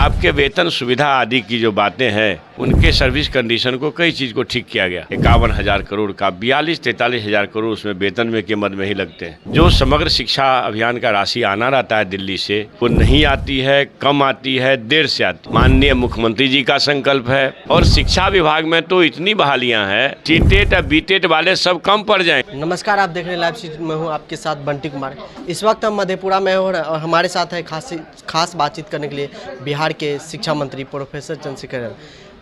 आपके वेतन सुविधा आदि की जो बातें हैं उनके सर्विस कंडीशन को कई चीज़ को ठीक किया गया। 51,000 करोड़ का 42-43,000 करोड़ उसमें वेतन में के मद में ही लगते हैं। जो समग्र शिक्षा अभियान का राशि आना रहता है दिल्ली से, वो नहीं आती है, कम आती है, देर से आती। माननीय मुख्यमंत्री जी का संकल्प है और शिक्षा विभाग में तो इतनी बहालियां हैं, टीटेट और बीटेट वाले सब कम पड़ जाए। नमस्कार, आप देख रहे हैं लाइव स्ट्रीट में हूँ आपके साथ बंटी कुमार। इस वक्त हम मधेपुरा में और हमारे साथ है खास बातचीत करने के लिए बिहार के शिक्षा मंत्री प्रोफेसर चंद्रशेखर।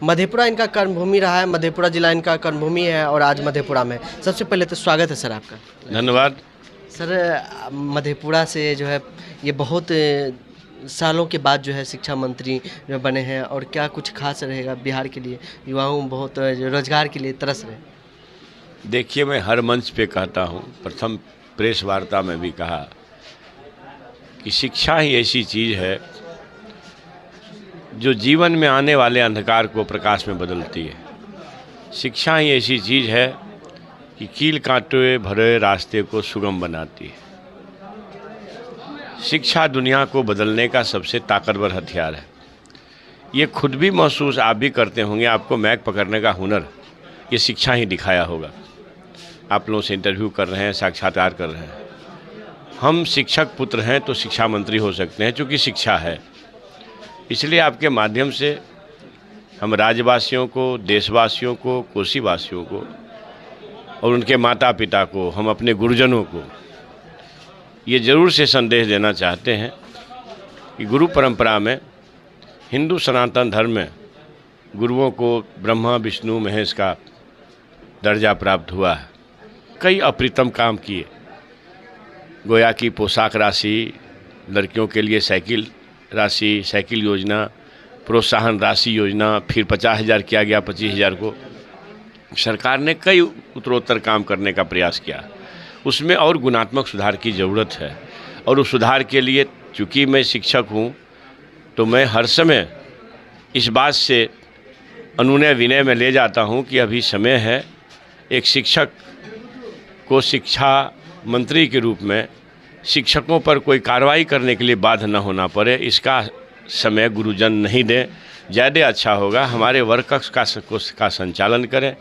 मधेपुरा इनका कर्मभूमि रहा है, मधेपुरा जिला इनका कर्मभूमि है और आज मधेपुरा में। सबसे पहले तो स्वागत है सर आपका। धन्यवाद सर, मधेपुरा से जो है ये बहुत सालों के बाद जो है शिक्षा मंत्री जो बने हैं, और क्या कुछ खास रहेगा बिहार के लिए? युवाओं बहुत रोजगार के लिए तरस रहे। देखिए, मैं हर मंच पे कहता हूँ, प्रथम प्रेस वार्ता में भी कहा कि शिक्षा ही ऐसी चीज़ है जो जीवन में आने वाले अंधकार को प्रकाश में बदलती है। शिक्षा ही ऐसी चीज़ है कि कील कांटे भरे रास्ते को सुगम बनाती है। शिक्षा दुनिया को बदलने का सबसे ताकतवर हथियार है। ये खुद भी महसूस आप भी करते होंगे। आपको मैक पकड़ने का हुनर ये शिक्षा ही दिखाया होगा। आप लोगों से इंटरव्यू कर रहे हैं, साक्षात्कार कर रहे हैं। हम शिक्षक पुत्र हैं तो शिक्षा मंत्री हो सकते हैं, क्योंकि शिक्षा है। इसलिए आपके माध्यम से हम राज्यवासियों को, देशवासियों को, कोसीवासियों को और उनके माता पिता को, हम अपने गुरुजनों को ये ज़रूर से संदेश देना चाहते हैं कि गुरु परंपरा में, हिंदू सनातन धर्म में गुरुओं को ब्रह्मा विष्णु महेश का दर्जा प्राप्त हुआ है। कई अप्रितम काम किए। गोया की पोशाक राशि, लड़कियों के लिए साइकिल राशि, साइकिल योजना, प्रोत्साहन राशि योजना, फिर 50,000 किया गया, 25,000 को। सरकार ने कई उत्तरोत्तर काम करने का प्रयास किया। उसमें और गुणात्मक सुधार की ज़रूरत है, और उस सुधार के लिए चूँकि मैं शिक्षक हूँ तो मैं हर समय इस बात से अनुनय विनय में ले जाता हूँ कि अभी समय है एक शिक्षक को शिक्षा मंत्री के रूप में शिक्षकों पर कोई कार्रवाई करने के लिए बाध्य न होना पड़े। इसका समय गुरुजन नहीं दें, ज़्यादा अच्छा होगा। हमारे वर्ग कक्ष का संचालन करें।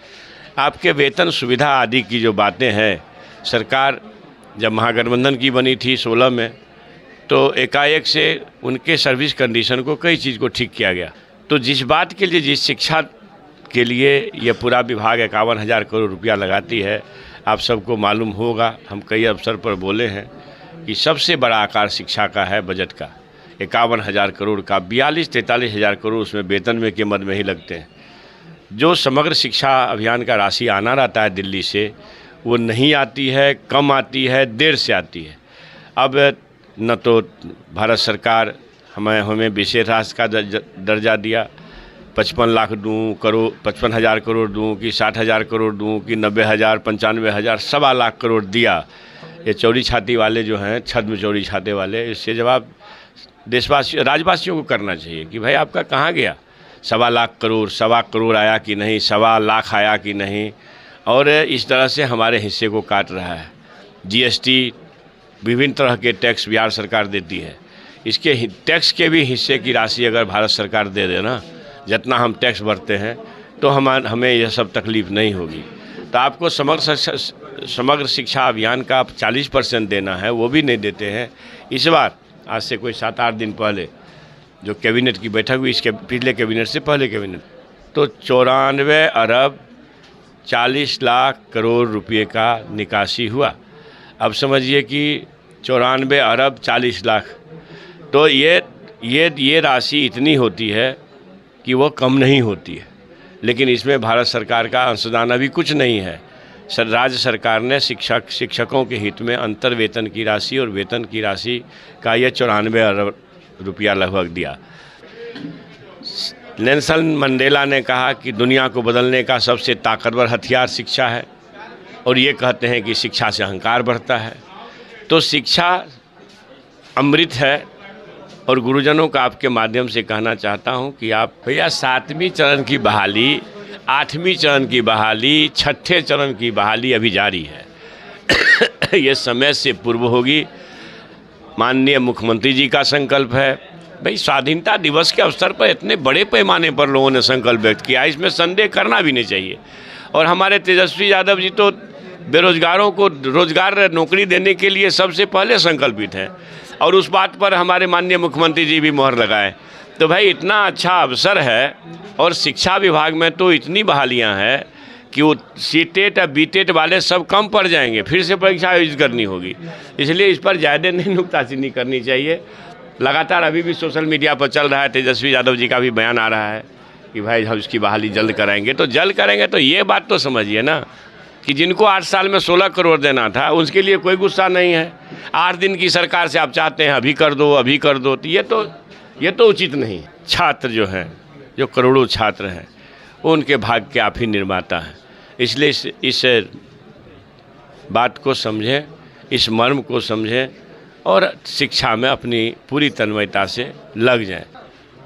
आपके वेतन सुविधा आदि की जो बातें हैं, सरकार जब महागठबंधन की बनी थी 16 में, तो एकाएक से उनके सर्विस कंडीशन को कई चीज़ को ठीक किया गया। तो जिस बात के लिए, जिस शिक्षा के लिए यह पूरा विभाग 51,000 करोड़ रुपया लगाती है, आप सबको मालूम होगा। हम कई अवसर पर बोले हैं कि सबसे बड़ा आकार शिक्षा का है बजट का। 51,000 करोड़ का 42-43,000 करोड़ उसमें वेतन में के मद में ही लगते हैं। जो समग्र शिक्षा अभियान का राशि आना रहता है दिल्ली से, वो नहीं आती है, कम आती है, देर से आती है। अब न तो भारत सरकार हमें विशेष राष्ट्र का दर्जा दिया, 55 लाख दूँ, 55,000 करोड़ दूँ कि 60,000 करोड़ दूँ कि 90,000, 95,000, 1.25 लाख करोड़ दिया। ये चौड़ी छाती वाले जो हैं, छद्म चौड़ी छाते वाले, इससे जवाब देशवासियों, राज्यवासियों को करना चाहिए कि भाई आपका कहाँ गया 1.25 लाख करोड़, 1.25 करोड़ आया कि नहीं, 1.25 लाख आया कि नहीं। और इस तरह से हमारे हिस्से को काट रहा है। जीएसटी, विभिन्न तरह के टैक्स बिहार सरकार देती है। इसके टैक्स के भी हिस्से की राशि अगर भारत सरकार दे देना, जितना हम टैक्स भरते हैं, तो हमें यह सब तकलीफ़ नहीं होगी। तो आपको समग्र शिक्षा अभियान का 40% देना है, वो भी नहीं देते हैं। इस बार आज से कोई 7-8 दिन पहले जो कैबिनेट की बैठक हुई, इसके पिछले कैबिनेट से पहले कैबिनेट, तो 94 अरब 40 लाख करोड़ रुपए का निकासी हुआ। अब समझिए कि 94 अरब 40 लाख, तो ये राशि इतनी होती है कि वो कम नहीं होती है। लेकिन इसमें भारत सरकार का अंशदान अभी कुछ नहीं है। राज्य सरकार ने शिक्षकों के हित में अंतर वेतन की राशि और वेतन की राशि का ये 94 अरब रुपया लगभग दिया। नेल्सन मंडेला ने कहा कि दुनिया को बदलने का सबसे ताकतवर हथियार शिक्षा है, और ये कहते हैं कि शिक्षा से अहंकार बढ़ता है। तो शिक्षा अमृत है, और गुरुजनों का आपके माध्यम से कहना चाहता हूं कि आप भैया 7वें चरण की बहाली, 8वें चरण की बहाली, 6ठे चरण की बहाली अभी जारी है। ये समय से पूर्व होगी। माननीय मुख्यमंत्री जी का संकल्प है। भाई स्वाधीनता दिवस के अवसर पर इतने बड़े पैमाने पर लोगों ने संकल्प व्यक्त किया, इसमें संदेह करना भी नहीं चाहिए। और हमारे तेजस्वी यादव जी तो बेरोजगारों को रोजगार नौकरी देने के लिए सबसे पहले संकल्पित हैं और उस बात पर हमारे माननीय मुख्यमंत्री जी भी मोहर लगाए। तो भाई इतना अच्छा अवसर है और शिक्षा विभाग में तो इतनी बहालियां हैं कि वो सीटेट और बीटेट वाले सब कम पड़ जाएंगे, फिर से परीक्षा आयोजित करनी होगी। इसलिए इस पर ज़्यादा नहीं नुक्ताचीनी करनी चाहिए। लगातार अभी भी सोशल मीडिया पर चल रहा है, तेजस्वी यादव जी का भी बयान आ रहा है कि भाई हम उसकी बहाली जल्द कराएंगे। तो जल्द करेंगे तो ये बात तो समझिए ना कि जिनको 8 साल में 16 करोड़ देना था उसके लिए कोई गुस्सा नहीं है। 8 दिन की सरकार से आप चाहते हैं अभी कर दो अभी कर दो, तो ये तो उचित नहीं। छात्र जो हैं, जो करोड़ों छात्र हैं, वो उनके भाग्य के आप ही निर्माता हैं। इसलिए इस बात को समझें, इस मर्म को समझें और शिक्षा में अपनी पूरी तन्मयता से लग जाएं।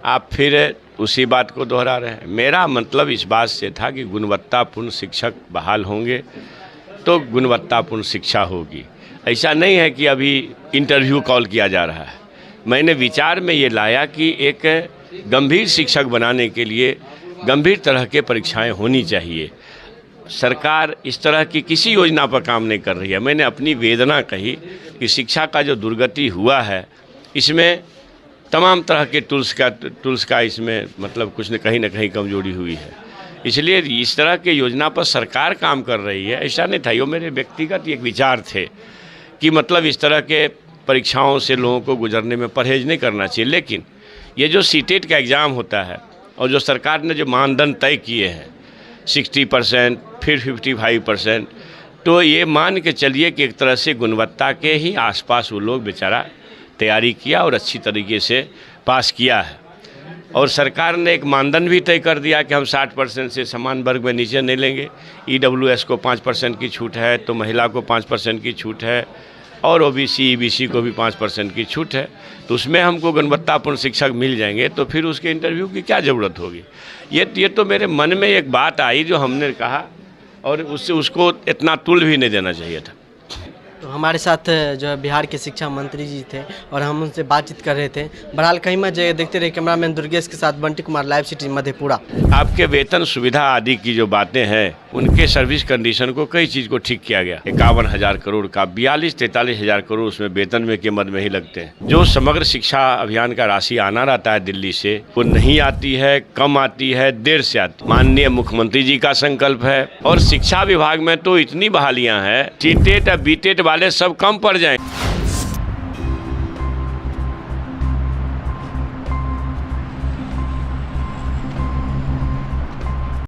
आप फिर उसी बात को दोहरा रहे हैं। मेरा मतलब इस बात से था कि गुणवत्तापूर्ण शिक्षक बहाल होंगे तो गुणवत्तापूर्ण शिक्षा होगी। ऐसा नहीं है कि अभी इंटरव्यू कॉल किया जा रहा है। मैंने विचार में ये लाया कि एक गंभीर शिक्षक बनाने के लिए गंभीर तरह के परीक्षाएं होनी चाहिए। सरकार इस तरह की किसी योजना पर काम नहीं कर रही है। मैंने अपनी वेदना कही कि शिक्षा का जो दुर्गति हुआ है इसमें तमाम तरह के टूल्स का इसमें मतलब कुछ न कहीं कमजोरी हुई है। इसलिए इस तरह के योजना पर सरकार काम कर रही है, ऐसा नहीं था। ये मेरे व्यक्तिगत एक विचार थे कि मतलब इस तरह के परीक्षाओं से लोगों को गुजरने में परहेज नहीं करना चाहिए। लेकिन ये जो सीटेट का एग्ज़ाम होता है और जो सरकार ने जो मानदंड तय किए हैं 60% फिर 55%, तो ये मान के चलिए कि एक तरह से गुणवत्ता के ही आसपास वो लोग बेचारा तैयारी किया और अच्छी तरीके से पास किया है। और सरकार ने एक मानदंड भी तय कर दिया कि हम 60% से समान वर्ग में नीचे नहीं लेंगे। EWS को 5% की छूट है, तो महिला को 5% की छूट है और OBC EBC को भी 5% की छूट है। तो उसमें हमको गुणवत्तापूर्ण शिक्षक मिल जाएंगे तो फिर उसके इंटरव्यू की क्या ज़रूरत होगी। ये तो मेरे मन में एक बात आई जो हमने कहा और उसको इतना तुल भी नहीं देना चाहिए था। तो हमारे साथ जो है बिहार के शिक्षा मंत्री जी थे और हम उनसे बातचीत कर रहे थे। बहरहाल कहीं मैं जगह देखते रहे। कैमरामैन दुर्गेश के साथ बंटी कुमार, लाइव सिटी मधेपुरा। आपके वेतन सुविधा आदि की जो बातें हैं उनके सर्विस कंडीशन को कई चीज़ को ठीक किया गया। 51,000 करोड़ का 42-43,000 करोड़ उसमें वेतन में के मद में ही लगते हैं। जो समग्र शिक्षा अभियान का राशि आना रहता है दिल्ली से, वो नहीं आती है, कम आती है, देर से आती है। माननीय मुख्यमंत्री जी का संकल्प है और शिक्षा विभाग में तो इतनी बहालियां हैं, सीटेट और बीटेट वाले सब कम पड़ जाएंगे।